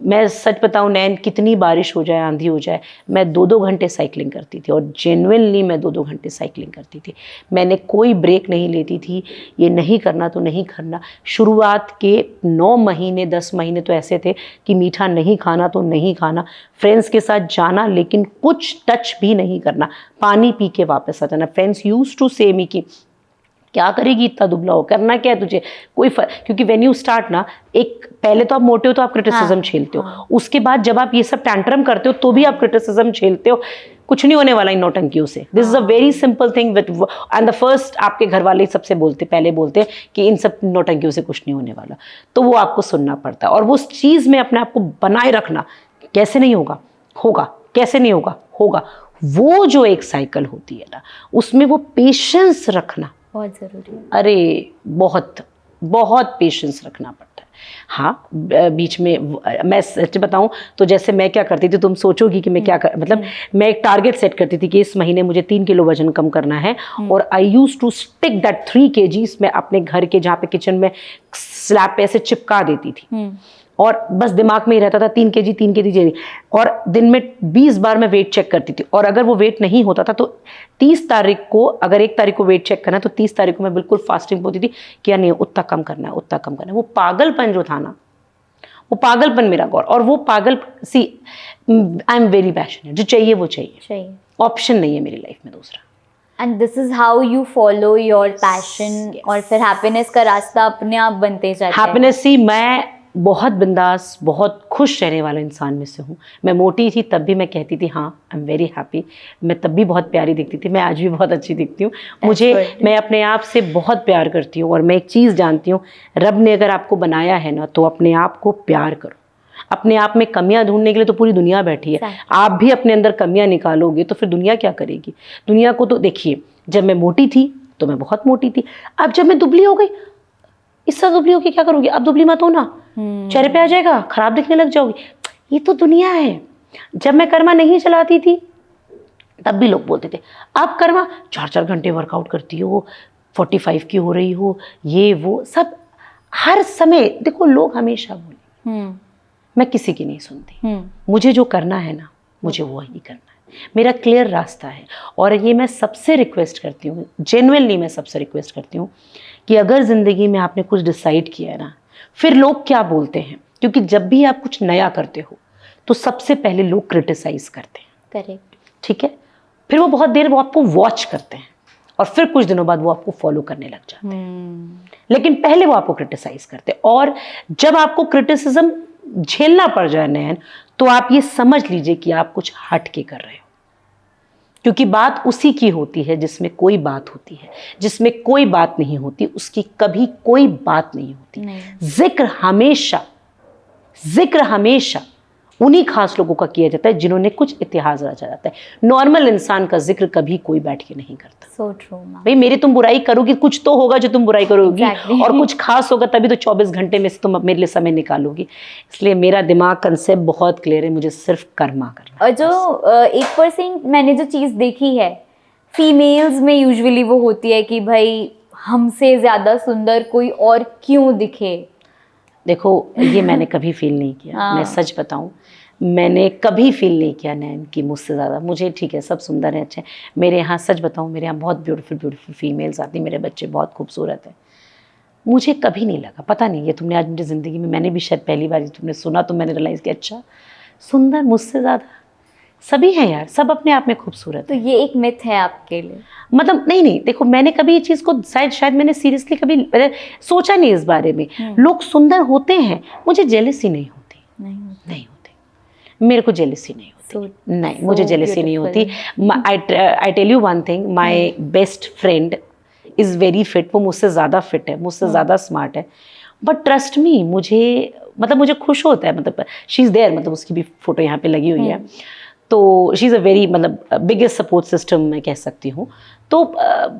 मैं सच बताऊं नैन, कितनी बारिश हो जाए, आंधी हो जाए, मैं 2-2 घंटे साइकिलिंग करती थी, और जेन्युइनली मैं 2-2 घंटे साइकिलिंग करती थी। मैंने कोई ब्रेक नहीं लेती थी, ये नहीं करना तो नहीं करना। शुरुआत के 9 महीने 10 महीने तो ऐसे थे कि मीठा नहीं खाना तो नहीं खाना, फ्रेंड्स के साथ जाना लेकिन कुछ टच भी नहीं करना, पानी पी के वापस आ जाना। फ्रेंड्स यूज्ड टू से मी कि क्या करेगी इतना दुबला हो, करना क्या है तुझे, कोई क्योंकि व्हेन यू स्टार्ट ना, एक पहले तो आप मोटे हो तो आप क्रिटिसिज्म झेलते हो, उसके बाद जब आप ये सब टैंट्रम करते हो तो भी आप क्रिटिसिज्म झेलते हो। कुछ नहीं होने वाला इन नौटंकियों से। This is a very simple thing with, and the first आपके घर वाले सबसे पहले बोलते हैं कि इन सब नौटंकियों से कुछ नहीं होने वाला, तो वो आपको सुनना पड़ता है। और वो उस चीज़ में अपने आप को बनाए रखना, कैसे नहीं होगा, होगा, कैसे नहीं होगा, होगा, वो जो एक साइकिल होती है ना, उसमें वो पेशेंस रखना बहुत ज़रूरी है। अरे बहुत पेशेंस रखना पड़ता है। हाँ, बीच में मैं सच बताऊं तो जैसे मैं क्या करती थी, तुम सोचोगी कि मैं क्या कर, मतलब मैं एक टारगेट सेट करती थी कि इस महीने मुझे 3 किलो वजन कम करना है, और I use to stick that 3 kgs मैं अपने घर के जहाँ पे किचन में स्लैब पे ऐसे चिपका देती थी, और बस दिमाग में ही रहता था 3 kg 3 kg, और दिन में 20 बार मैं वेट चेक करती थी, और अगर वो वेट नहीं होता था तो 30 तारीख को, अगर 1 तारीख को वेट चेक करना तो 30 तारीख को मैं बिल्कुल फास्टिंग होती थी कि यार नहीं, उतना कम करना है, उतना कम करना है। वो पागलपन जो था ना, वो पागलपन मेरा गौर, और वो पागल, सी आई एम वेरी पैशनेट, जो चाहिए वो चाहिए, ऑप्शन नहीं है मेरी लाइफ में दूसरा। And this is how you follow your passion, और फिर हैप्पीनेस का रास्ता अपने आप बनते जाता है। हैप्पीनेस, सी मैं बहुत बिंदास, बहुत खुश रहने वाला इंसान में से हूँ। मैं मोटी थी तब भी मैं कहती थी हाँ आई एम वेरी हैप्पी, मैं तब भी बहुत प्यारी दिखती थी, मैं आज भी बहुत अच्छी दिखती हूँ। मैं अपने आप से बहुत प्यार करती हूँ, और मैं एक चीज़ जानती हूँ, रब ने अगर आपको बनाया है ना तो अपने आप को प्यार करो। अपने आप में कमियां ढूंढने के लिए तो पूरी दुनिया बैठी है, आप भी अपने अंदर कमियां निकालोगे तो फिर दुनिया क्या करेगी? दुनिया को तो देखिए, जब मैं मोटी थी तो मैं बहुत मोटी थी, अब जब मैं दुबली हो गई, इससे दुबली होगी क्या करोगी? अब दुबली मत हो ना, चेहरे पे आ जाएगा, खराब दिखने लग जाओगी। ये तो दुनिया है। जब मैं कर्मा नहीं चलाती थी तब भी लोग बोलते थे, अब कर्मा 4-4 घंटे वर्कआउट करती हो, 45 की हो रही हो, ये वो सब हर समय। देखो, लोग हमेशा बोले, मैं किसी की नहीं सुनती। मुझे जो करना है ना, मुझे वो ही करना है, मेरा क्लियर रास्ता है। और ये मैं सबसे रिक्वेस्ट करती हूँ, जेन्युइनली मैं सबसे रिक्वेस्ट करती हूँ कि अगर ज़िंदगी में आपने कुछ डिसाइड किया है ना, फिर लोग क्या बोलते हैं, क्योंकि जब भी आप कुछ नया करते हो तो सबसे पहले लोग क्रिटिसाइज करते हैं। करेक्ट, ठीक है, फिर वो बहुत देर वो आपको वॉच करते हैं, और फिर कुछ दिनों बाद वो आपको फॉलो करने लग जाते हैं। लेकिन पहले वो आपको क्रिटिसाइज करते हैं, और जब आपको क्रिटिसिज्म झेलना पड़ जाए नैन, तो आप ये समझ लीजिए कि आप कुछ हट के कर रहे हो, क्योंकि बात उसी की होती है जिसमें कोई बात होती है, जिसमें कोई बात नहीं होती उसकी कभी कोई बात नहीं होती। जिक्र हमेशा उन्हीं खास लोगों का किया जाता है जिन्होंने कुछ इतिहास रचा जाता है। नॉर्मल इंसान का जिक्र कभी कोई बैठ के नहीं करता। So true. भाई, मेरी तुम बुराई करोगी, कुछ तो होगा जो तुम बुराई करोगी, और कुछ खास होगा तभी तो 24 घंटे में से तुम मेरे लिए समय निकालोगी। इसलिए मेरा दिमाग कंसेप्ट बहुत क्लियर है, मुझे सिर्फ कर्मा करना। और जो 1% मैंने जो चीज़ देखी है फीमेल्स में, यूजुअली वो होती है कि भाई हमसे ज़्यादा सुंदर कोई और क्यों दिखे। देखो, ये मैंने कभी फील नहीं किया। मैं सच बताऊं, मैंने कभी फील नहीं किया नैन कि मुझसे ज़्यादा, मुझे ठीक है, सब सुंदर हैं, अच्छे। मेरे यहाँ सच बताऊं, मेरे यहाँ बहुत ब्यूटीफुल फीमेल्स आती, मेरे बच्चे बहुत खूबसूरत हैं। मुझे कभी नहीं लगा, पता नहीं, ये तुमने आज मेरी ज़िंदगी में, मैंने भी शायद पहली बार तुमने सुना तो मैंने रियलाइज़ किया, अच्छा सुंदर मुझसे ज़्यादा सभी हैं यार, सब अपने आप में खूबसूरत। तो ये एक मिथ है आपके लिए? मतलब नहीं, देखो, मैंने कभी ये चीज़ को शायद मैंने सीरियसली कभी सोचा नहीं इस बारे में। लोग सुंदर होते हैं, मुझे जेलसी नहीं होती। नहीं होती, मेरे को जेलसी नहीं होती। नहीं, मुझे जेलसी नहीं होती। I tell you one thing, my best friend is very fit. वो मुझसे ज़्यादा फिट है, मुझसे ज़्यादा स्मार्ट है, बट ट्रस्ट मी, मुझे खुश होता है। मतलब शी इज़ देयर, मतलब उसकी भी फोटो यहाँ पे लगी हुई है। तो शी इज़ अ वेरी, मतलब बिगेस्ट सपोर्ट सिस्टम मैं कह सकती हूँ। तो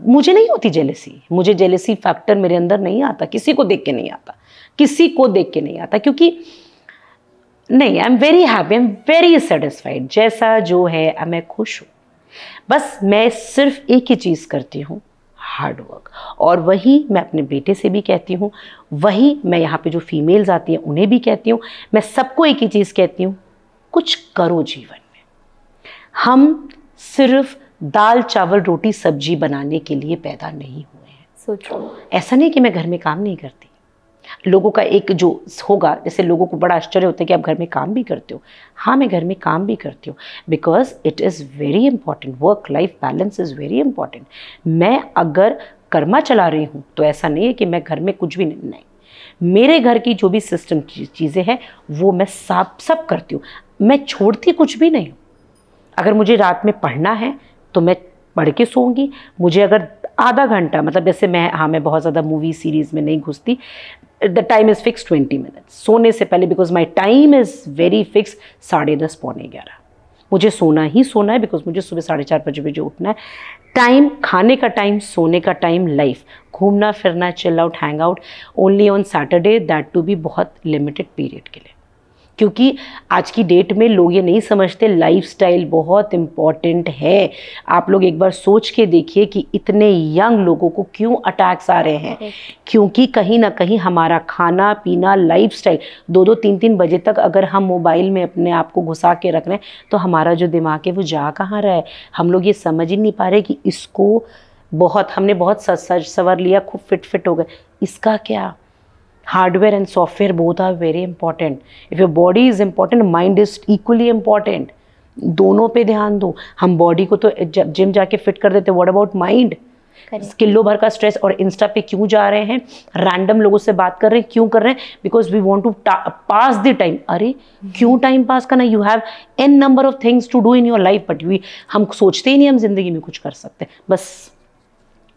मुझे नहीं होती जेलसी। मुझे जेलसी फैक्टर मेरे अंदर नहीं आता, किसी को देख के नहीं आता, किसी को देख के नहीं आता, क्योंकि नहीं, I am very happy, I am very satisfied. जैसा जो है मैं खुश हूँ। बस मैं सिर्फ एक ही चीज़ करती हूँ, हार्ड वर्क। और वही मैं अपने बेटे से भी कहती हूँ, वही मैं यहाँ पे जो फीमेल्स आती हैं उन्हें भी कहती हूँ। मैं सबको एक ही चीज़ कहती हूँ, कुछ करो जीवन में। हम सिर्फ दाल चावल रोटी सब्जी बनाने के लिए पैदा नहीं हुए हैं। So true. ऐसा नहीं कि मैं घर में काम नहीं करती। लोगों का एक जो होगा, जैसे लोगों को बड़ा आश्चर्य होता है कि आप घर में काम भी करते हो। हाँ, मैं घर में काम भी करती हूँ, because it is very important. Work life balance is very important. मैं अगर कर्मा चला रही हूँ तो ऐसा नहीं है कि मैं घर में कुछ भी नहीं, मेरे घर की जो भी सिस्टम चीज़ें हैं वो मैं सब करती हूँ। मैं छोड़ती कुछ भी नहीं हूँ। अगर मुझे रात में पढ़ना है तो मैं पढ़ के सोऊंगी। मुझे अगर आधा घंटा, मतलब जैसे मैं बहुत ज़्यादा मूवी सीरीज़ में नहीं घुसती। The time is fix 20 minutes सोने से पहले, because my time is very fix, 10:30 पौने 11। मुझे सोना ही सोना है, बिकॉज मुझे सुबह 4:30 बजे उठना है। टाइम, खाने का टाइम, सोने का टाइम, लाइफ, घूमना फिरना, chill out, hang out only on Saturday, that too भी बहुत लिमिटेड पीरियड के लिए। क्योंकि आज की डेट में लोग ये नहीं समझते लाइफस्टाइल बहुत इम्पॉर्टेंट है। आप लोग एक बार सोच के देखिए कि इतने यंग लोगों को क्यों अटैक्स आ रहे हैं, क्योंकि कहीं ना कहीं हमारा खाना पीना, लाइफस्टाइल, 2-2, 3-3 बजे तक अगर हम मोबाइल में अपने आप को घुसा के रख रहे हैं तो हमारा जो दिमाग है वो जा कहाँ रहा है। हम लोग ये समझ ही नहीं पा रहे कि इसको हमने बहुत सज सवर लिया, खूब फिट हो गए, इसका क्या। Hardware and software both are very important. If your body is important, mind is equally important. दोनों पे ध्यान दो। हम बॉडी को तो जिम जाके फिट कर देते, व्हाट अबाउट माइंड? किलो भर का स्ट्रेस, और इंस्टा पे क्यों जा रहे हैं, रैंडम लोगों से बात कर रहे हैं, क्यों कर रहे हैं? Because we want to pass the time. अरे क्यों टाइम पास करना? You have an number of things to do in your life, but हम सोचते ही नहीं हम जिंदगी में कुछ कर सकते। बस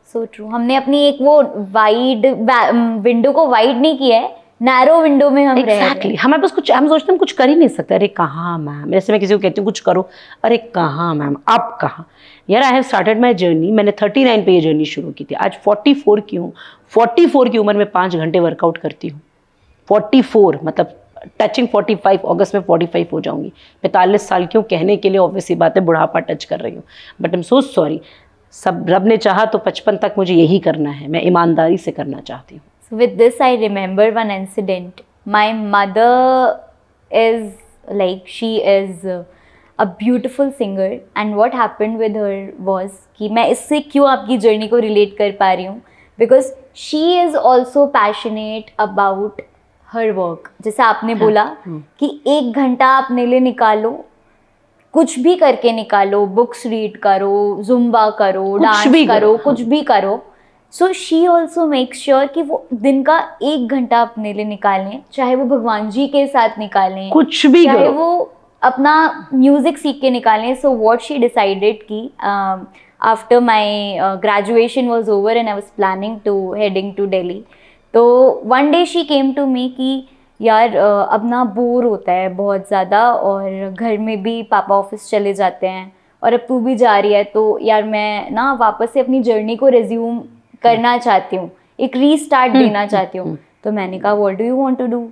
सो ट्रू। हमने अपनी एक वो वाइड विंडो को वाइड नहीं किया है, नैरो विंडो में हम रह रहे हैं। एग्जैक्टली। हमारे पास कुछ, हम सोचते हैं हम कुछ कर ही नहीं सकते। अरे कहाँ मैम, जैसे मैं किसी को कहती हूँ कुछ करो, अरे कहाँ मैम, अब कहाँ यार। I have started my journey, मैंने 39 पे ये जर्नी शुरू की थी, आज 44 की हूँ। 44 की उम्र में 5 घंटे वर्कआउट करती हूँ। 44 मतलब टचिंग 45, अगस्त में 45 हो जाऊंगी। 45 साल क्यों कहने के लिए, ऑब्वियस ही बात है, बुढ़ापा टच कर रही हूँ, but I am so sorry. सब रब ने चाहा तो 55 तक मुझे यही करना है, मैं ईमानदारी से करना चाहती हूँ। So with this I remember one incident. My mother is like, she is a beautiful singer, and what happened with her was कि मैं इससे क्यों आपकी जर्नी को रिलेट कर पा रही हूँ, because she is also passionate about her work. जैसे आपने बोला कि 1 घंटा अपने लिए निकालो, कुछ भी करके निकालो, बुक्स रीड करो, जुम्बा करो, डांस करो, कुछ भी करो। So she also make sure कि वो दिन का 1 घंटा अपने लिए निकालें, चाहे वो भगवान जी के साथ निकालें, कुछ भी चाहे करो, वो अपना म्यूजिक सीख के निकालें। सो व्हाट शी डिसाइडेड कि after my graduation was over and I was planning to heading to Delhi, तो one day she came to me कि यार अब ना बोर होता है बहुत ज़्यादा, और घर में भी पापा ऑफिस चले जाते हैं और अब तू भी जा रही है, तो यार मैं ना वापस से अपनी जर्नी को रिज्यूम करना चाहती हूँ, एक रीस्टार्ट देना चाहती हूँ। तो मैंने कहा what do you want to do?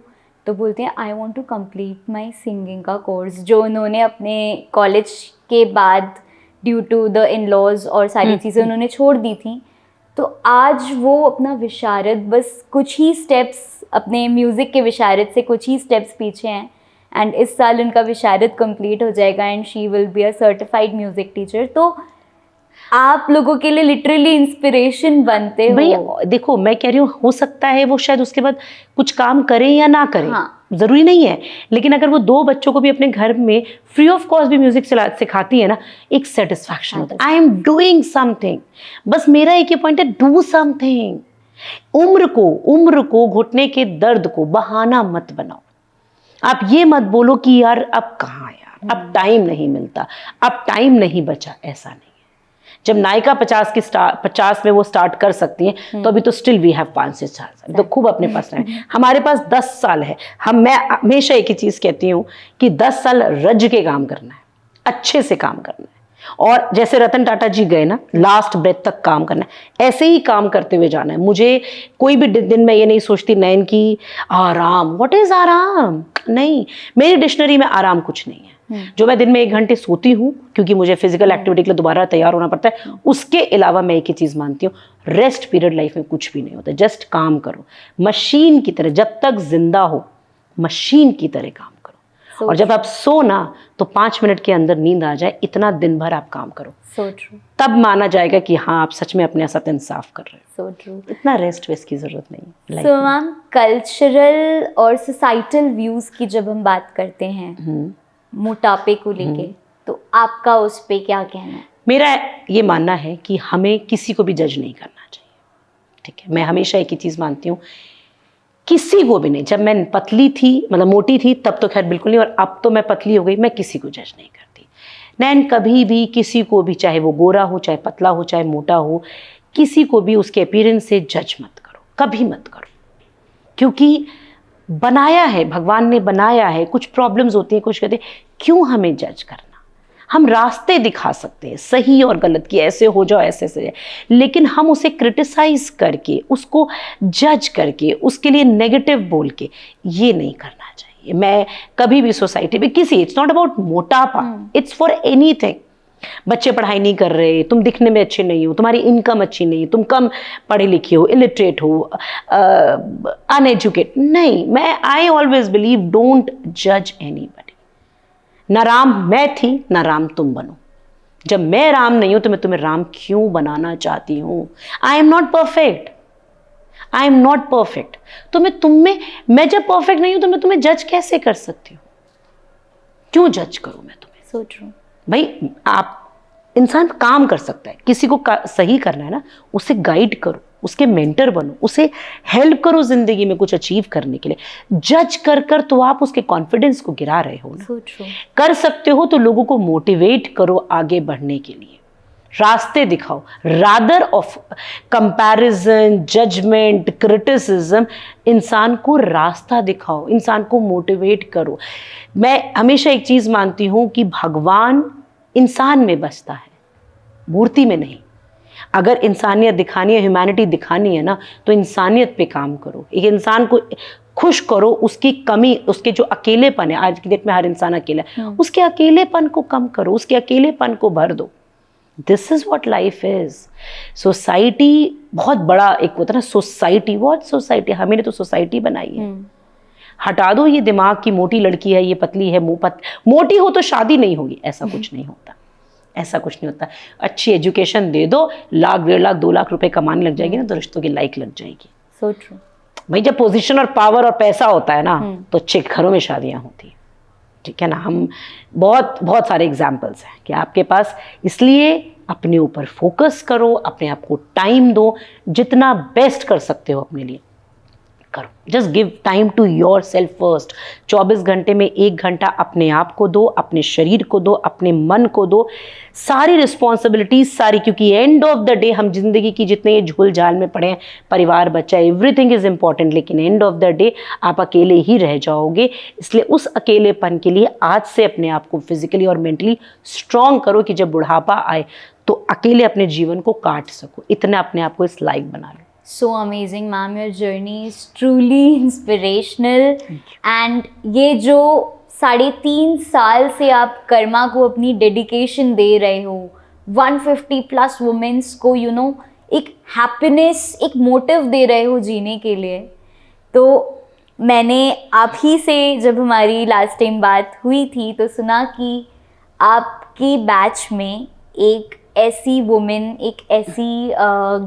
तो बोलते हैं I want to complete my singing का कोर्स, जो उन्होंने अपने कॉलेज के बाद due to the in laws और सारी चीज़ें उन्होंने छोड़ दी थी। तो आज वो अपना विशारद बस कुछ ही स्टेप्स, अपने म्यूज़िक के विशारद से कुछ ही स्टेप्स पीछे हैं, एंड इस साल उनका विशारद कंप्लीट हो जाएगा and she will be a certified music teacher. तो आप लोगों के लिए लिटरली इंस्पिरेशन बनते हो। भाई देखो, मैं कह रही हूँ हो सकता है वो शायद उसके बाद कुछ काम करें या ना करें, हाँ। ज़रूरी नहीं है, लेकिन अगर वो 2 बच्चों को भी अपने घर में फ्री ऑफ कॉस्ट भी म्यूजिक सिखाती है ना, एक सेटिस्फैक्शन होता है, आई एम डूइंग समथिंग। बस मेरा एक ही पॉइंट है, डू समथिंग। उम्र को, घुटने के दर्द को बहाना मत बनाओ। आप ये मत बोलो कि यार अब कहाँ, यार अब टाइम नहीं मिलता, अब टाइम नहीं बचा, ऐसा नहीं। जब नायिका 50 में वो स्टार्ट कर सकती हैं, तो अभी तो स्टिल वी हैव 5 से 4 साल, तो खूब अपने पास है। हमारे पास 10 साल है। मैं हमेशा एक ही चीज़ कहती हूँ कि 10 साल रज के काम करना है, अच्छे से काम करना है, और जैसे रतन टाटा जी गए ना, लास्ट ब्रेथ तक काम करना है, ऐसे ही काम करते हुए जाना है। मुझे कोई भी दिन में ये नहीं सोचती नयन की आराम, व्हाट इज़ आराम, नहीं, मेरी डिक्शनरी में आराम कुछ नहीं है। जो मैं दिन में 1 घंटे सोती हूँ, क्योंकि मुझे फिजिकल एक्टिविटी के लिए दोबारा तैयार होना पड़ता है, उसके अलावा मैं एक ही चीज़ मानती हूँ, रेस्ट पीरियड लाइफ में कुछ भी नहीं होता। जस्ट काम करो मशीन की तरह, जब तक जिंदा हो मशीन की तरह काम करो। और जब आप सो ना, तो 5 मिनट के अंदर नींद आ जाए, इतना दिन भर आप काम करो, तब माना जाएगा कि हाँ आप सच में अपने साथ इंसाफ कर रहे हो। So true. इतना रेस्ट वेस्ट की जरूरत नहीं। सो मैम, कल्चरल और सोसाइटल व्यूज की जब हम बात करते हैं मोटापे को लेके, तो आपका उस पे क्या कहना है? मेरा ये मानना है कि हमें किसी को भी जज नहीं करना चाहिए, ठीक है। मैं हमेशा एक ही चीज़ मानती हूँ, किसी को भी नहीं। जब मैं पतली थी, मतलब मोटी थी, तब तो खैर बिल्कुल नहीं, और अब तो मैं पतली हो गई, मैं किसी को जज नहीं करती। नैन कभी भी किसी को भी, चाहे वो गोरा हो, चाहे पतला हो, चाहे मोटा हो, किसी को भी उसके अपीयरेंस से जज मत करो, कभी मत करो, क्योंकि बनाया है भगवान ने, बनाया है। कुछ प्रॉब्लम्स होती हैं, कुछ कहते हैं, क्यों हमें जज करना? हम रास्ते दिखा सकते हैं सही और गलत की, ऐसे हो जाओ ऐसे से, लेकिन हम उसे क्रिटिसाइज करके, उसको जज करके, उसके लिए नेगेटिव बोल के ये नहीं करना चाहिए। मैं कभी भी सोसाइटी में किसी, इट्स नॉट अबाउट मोटापा, इट्स फॉर एनीथिंग। बच्चे पढ़ाई नहीं कर रहे, तुम दिखने में अच्छे नहीं हो, तुम्हारी इनकम अच्छी नहीं, तुम कम पढ़े लिखे हो, इलिटरेट हो, अनएजुकेट, नहीं, मैं आई ऑलवेज बिलीव डोंट जज एनीबॉडी। ना राम मैं थी, ना राम तुम बनो। जब मैं राम नहीं हूं तो मैं तुम्हें राम क्यों बनाना चाहती हूं? I am not perfect, I am not perfect. तो मैं जब परफेक्ट नहीं हूं तो मैं तुम्हें जज कैसे कर सकती हूँ? क्यों जज करूं मैं तुम्हें? So true. भाई आप, इंसान काम कर सकता है, किसी को सही करना है ना, उसे गाइड करो, उसके मेंटर बनो, उसे हेल्प करो जिंदगी में कुछ अचीव करने के लिए। जज कर कर तो आप उसके कॉन्फिडेंस को गिरा रहे हो ना। So true. कर सकते हो तो लोगों को मोटिवेट करो आगे बढ़ने के लिए, रास्ते दिखाओ, rather of comparison, judgement, criticism. इंसान को रास्ता दिखाओ, इंसान को मोटिवेट करो। मैं हमेशा एक चीज मानती हूं कि भगवान इंसान में बसता है, मूर्ति में नहीं। अगर इंसानियत दिखानी है, ह्यूमैनिटी दिखानी है ना, तो इंसानियत पे काम करो। एक इंसान को खुश करो, उसकी कमी, उसके जो अकेलेपन है, आज की डेट में हर इंसान अकेला है, उसके अकेलेपन को कम करो, उसके अकेलेपन को भर दो। This is what life is. Society बहुत बड़ा एक होता है ना, सोसाइटी, व्हाट सोसाइटी, हमें तो सोसाइटी बनाई है। हटा दो ये दिमाग की मोटी लड़की है, ये पतली है, मोटी हो तो शादी नहीं होगी, ऐसा कुछ नहीं होता, ऐसा कुछ नहीं होता। अच्छी एजुकेशन दे दो, लाख, 1.5 लाख, 2 लाख रुपए कमाने लग जाएगी ना, तो रिश्तों की लाइक लग जाएगी। So true. भाई जब पोजीशन और पावर और पैसा होता है ना, तो अच्छे घरों में शादियां होती हैं, ठीक है ना। हम बहुत बहुत सारे एग्जाम्पल्स हैं कि आपके पास, इसलिए अपने ऊपर फोकस करो, अपने आप को टाइम दो, जितना बेस्ट कर सकते हो अपने लिए करो। Just give time to yourself first. 24 घंटे में 1 घंटा अपने आप को दो, अपने शरीर को दो, अपने मन को दो, सारी रिस्पॉन्सिबिलिटीज सारी, क्योंकि एंड ऑफ द डे हम जिंदगी की जितने झूल झाल में पड़े हैं, परिवार, बच्चा, एवरीथिंग इज इंपॉर्टेंट, लेकिन एंड ऑफ द डे आप अकेले ही रह जाओगे। इसलिए उस अकेलेपन के लिए आज से अपने आप को फिजिकली और मेंटली स्ट्रांग करो कि जब बुढ़ापा आए तो अकेले अपने जीवन को काट सको। इतना अपने आप को इस लायक बना लो। So amazing, ma'am. Your journey is truly inspirational. And ये जो 3.5 साल से आप कर्मा को अपनी डेडिकेशन दे रहे हो, 150+ वुमेन्स को एक हैप्पीनेस, एक मोटिव दे रहे हो जीने के लिए। तो मैंने आप ही से जब हमारी लास्ट टाइम बात हुई थी तो सुना कि आपकी बैच में एक ऐसी वुमेन, एक ऐसी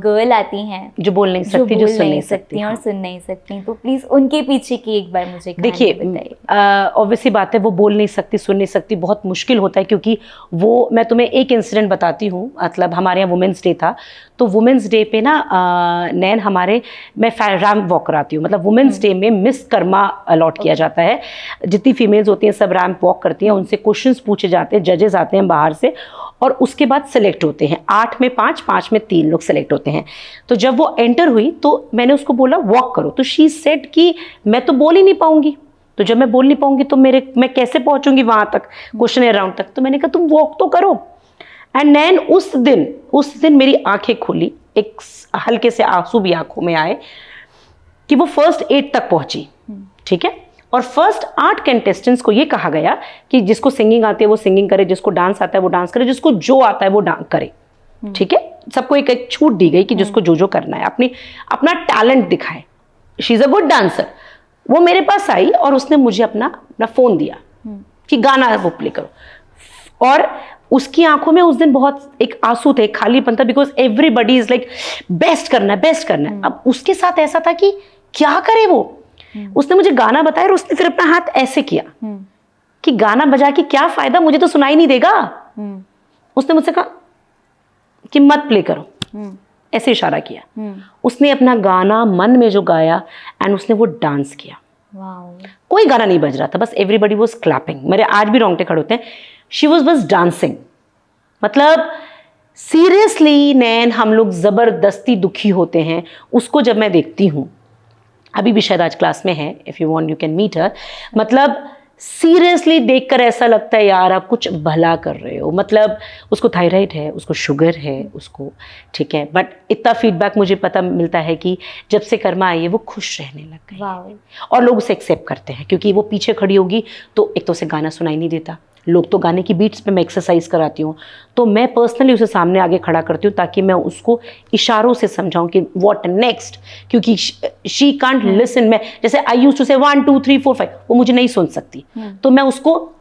गर्ल आती हैं जो बोल नहीं सकती, जो सुन नहीं सकती और सुन नहीं सकती। तो प्लीज उनके पीछे की एक बार मुझे देखिए, ऑब्वियसली बात है, वो बोल नहीं सकती, सुन नहीं सकती, बहुत मुश्किल होता है। क्योंकि वो, मैं तुम्हें एक इंसिडेंट बताती हूँ। मतलब हमारे यहाँ वुमेंस डे था, तो वुमेंस डे पे ना नैन हमारे, मैं रैम्प वॉक कराती हूँ। मतलब वुमेंस डे में मिस कर्मा अलॉट किया जाता है, जितनी फीमेल्स होती हैं सब रैम्प वॉक करती हैं, उनसे क्वेश्चंस पूछे जाते हैं, जजेस आते हैं बाहर से, और उसके बाद सेलेक्ट होते हैं। 8 में 5, 5 में 3 लोग सेलेक्ट होते हैं। तो जब वो एंटर हुई तो मैंने उसको बोला वॉक करो, तो शी सेड कि मैं तो बोल ही नहीं पाऊंगी, तो जब मैं बोल नहीं पाऊंगी तो मैं कैसे पहुंचूंगी वहां तक, क्वेश्चन राउंड तक। तो मैंने कहा तुम वॉक तो करो। एंड नैन उस दिन मेरी आंखें खुली, एक हल्के से आंसू भी आंखों में आए कि वो फर्स्ट 8 तक पहुंची, ठीक है। और फर्स्ट 8 कंटेस्टेंट्स को ये कहा गया कि जिसको सिंगिंग आती है वो सिंगिंग करे, जिसको डांस आता है वो डांस करे, जिसको जो आता है वो डांस करे, ठीक है। सबको एक छूट दी गई कि जिसको जो करना है अपना टैलेंट दिखाए। She is a good dancer. वो मेरे पास आई और उसने मुझे अपना फोन दिया कि गाना वो प्ले करो, और उसकी आंखों में उस दिन बहुत एक आंसू थे, खालीपन था, because everybody is like best करना है। अब उसके साथ ऐसा था कि क्या करे वो। उसने मुझे गाना बताया और उसने फिर अपना हाथ ऐसे किया कि गाना बजा के क्या फायदा, मुझे तो सुनाई नहीं देगा। उसने मुझसे कहा कि मत प्ले करो, ऐसे इशारा किया। उसने अपना गाना मन में जो गाया एंड उसने वो डांस किया। कोई गाना नहीं बज रहा था, बस एवरीबडी वाज क्लैपिंग। मेरे आज भी रोंगटे खड़े होते हैं। शी वाज बस डांसिंग। मतलब सीरियसली नैन, हम लोग जबरदस्ती दुखी होते हैं। उसको जब मैं देखती हूँ, अभी भी शायद आज क्लास में है, if you want you can meet her. मतलब सीरियसली देखकर ऐसा लगता है यार आप कुछ भला कर रहे हो, मतलब उसको थायराइड है, उसको शुगर है, उसको ठीक है, बट इतना फीडबैक मुझे पता मिलता है कि जब से कर्मा आई है वो खुश रहने लग गई है और लोग उसे एक्सेप्ट करते हैं, क्योंकि वो पीछे खड़ी होगी तो एक तो उसे गाना सुनाई नहीं देता, लोग तो गाने की बीट्स पे मैं एक्सरसाइज कराती हूँ, तो मैं पर्सनली उसे सामने आगे खड़ा करती हूँ ताकि मैं उसको इशारों से समझाऊं कि व्हाट नेक्स्ट, क्योंकि शी कांट लिसन। मैं जैसे आई यूज्ड टू से 1 2 3 4 5, वो मुझे नहीं सुन सकती, तो मैं उसको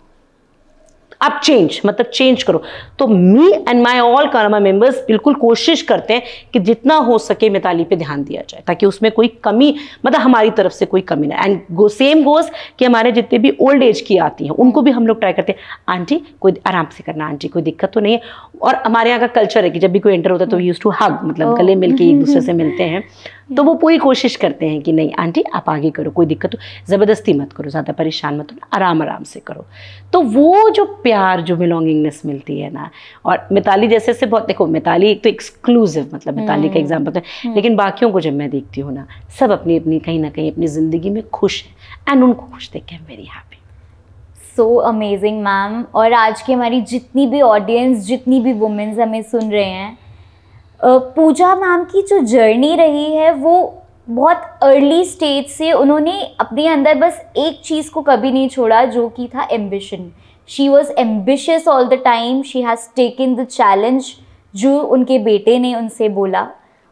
आप चेंज मतलब चेंज करो। तो मी and my all Karma members बिल्कुल कोशिश करते हैं कि जितना हो सके मिताली पे ध्यान दिया जाए ताकि उसमें कोई कमी, मतलब हमारी तरफ से कोई कमी ना। एंड सेम गोज कि हमारे जितने भी ओल्ड एज की आती हैं उनको भी हम लोग ट्राई करते हैं, आंटी कोई आराम से करना, आंटी कोई दिक्कत तो नहीं है। और हमारे यहाँ का कल्चर है कि जब भी कोई एंटर होता है तो यूज टू हग, मतलब गले मिल के एक दूसरे से मिलते हैं, तो वो पूरी कोशिश करते हैं कि नहीं आंटी आप आगे करो, कोई दिक्कत हो, ज़बरदस्ती मत करो, ज़्यादा परेशान मत हो, आराम आराम से करो। तो वो जो प्यार, जो बिलोंगिंगनेस मिलती है ना, और मिताली जैसे से बहुत, देखो मिताली एक तो एक्सक्लूसिव, मतलब मिताली का एग्जाम्पल है, लेकिन बाकियों को जब मैं देखती हूँ ना, सब अपनी अपनी कहीं ना कहीं अपनी ज़िंदगी में खुश है एंड उनको खुश देख के I am very happy. So amazing ma'am. और आज की हमारी जितनी भी ऑडियंस, जितनी भी वुमेन्स हमें सुन रहे हैं, पूजा मैम की जो जर्नी रही है वो बहुत अर्ली स्टेज से उन्होंने अपने अंदर बस एक चीज़ को कभी नहीं छोड़ा, जो कि था ambition. She was ambitious all the time, she has taken the challenge जो उनके बेटे ने उनसे बोला,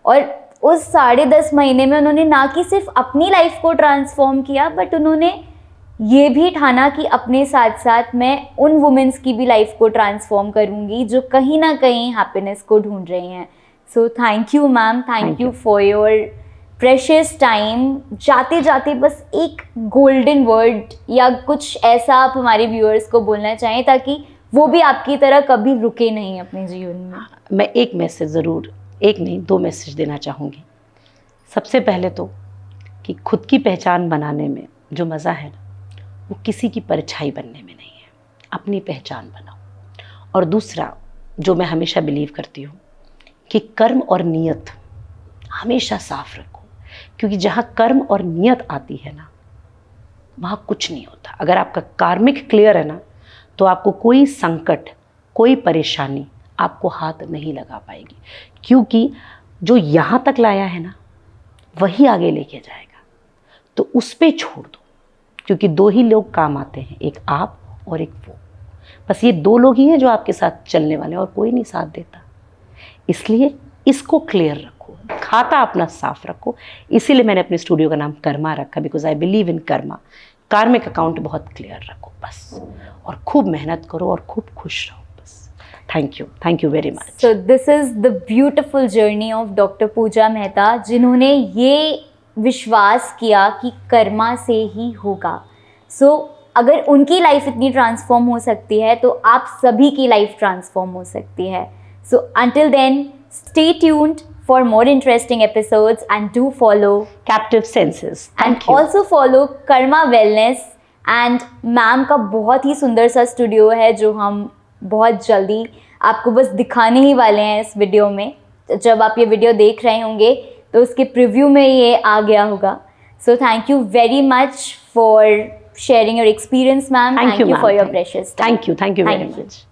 और उस 10.5 महीने में उन्होंने ना कि सिर्फ अपनी लाइफ को ट्रांसफॉर्म किया, बट उन्होंने ये भी ठाना कि अपने साथ साथ मैं उन वुमेन्स की भी लाइफ को ट्रांसफॉर्म करूँगी जो कहीं ना कहीं हैप्पीनेस को ढूंढ रही हैं। So thank you ma'am, thank you for your precious time. जाते जाते बस एक गोल्डन वर्ड या कुछ ऐसा आप हमारे व्यूअर्स को बोलना चाहें ताकि वो भी आपकी तरह कभी रुके नहीं अपने जीवन में। मैं एक मैसेज ज़रूर, एक नहीं 2 मैसेज देना चाहूँगी। सबसे पहले तो कि खुद की पहचान बनाने में जो मज़ा है ना, वो किसी की परछाई बनने में नहीं है, अपनी पहचान बनाओ। और दूसरा जो मैं हमेशा बिलीव करती हूँ कि कर्म और नियत हमेशा साफ रखो, क्योंकि जहाँ कर्म और नियत आती है ना, वहाँ कुछ नहीं होता। अगर आपका कार्मिक क्लियर है ना, तो आपको कोई संकट, कोई परेशानी आपको हाथ नहीं लगा पाएगी, क्योंकि जो यहाँ तक लाया है ना वही आगे लेके जाएगा। तो उस पे छोड़ दो, क्योंकि 2 ही लोग काम आते हैं, एक आप और एक वो। बस ये 2 लोग ही हैं जो आपके साथ चलने वाले हैं और कोई नहीं साथ देता। इसलिए इसको क्लियर रखो, खाता अपना साफ रखो। इसीलिए मैंने अपने स्टूडियो का नाम कर्मा रखा, because I believe in Karma. कार्मिक अकाउंट बहुत क्लियर रखो बस, और खूब मेहनत करो और खूब खुश रहो बस। Thank you very much. So this is the beautiful journey of doctor Pooja Mehta, जिन्होंने ये विश्वास किया कि कर्मा से ही होगा। सो अगर उनकी लाइफ इतनी ट्रांसफॉर्म हो सकती है तो आप सभी की लाइफ ट्रांसफॉर्म हो सकती है। So until then, stay tuned for more interesting episodes and do follow Captive Senses. and also follow Karma Wellness। and ma'am का बहुत ही सुंदर सा स्टूडियो है जो हम बहुत जल्दी आपको बस दिखाने ही वाले हैं इस वीडियो में। जब आप ये वीडियो देख रहे होंगे तो उसके प्रीव्यू में ये आ गया होगा। So thank you very much for sharing your experience, ma'am. Thank you for your precious time. Thank you very much.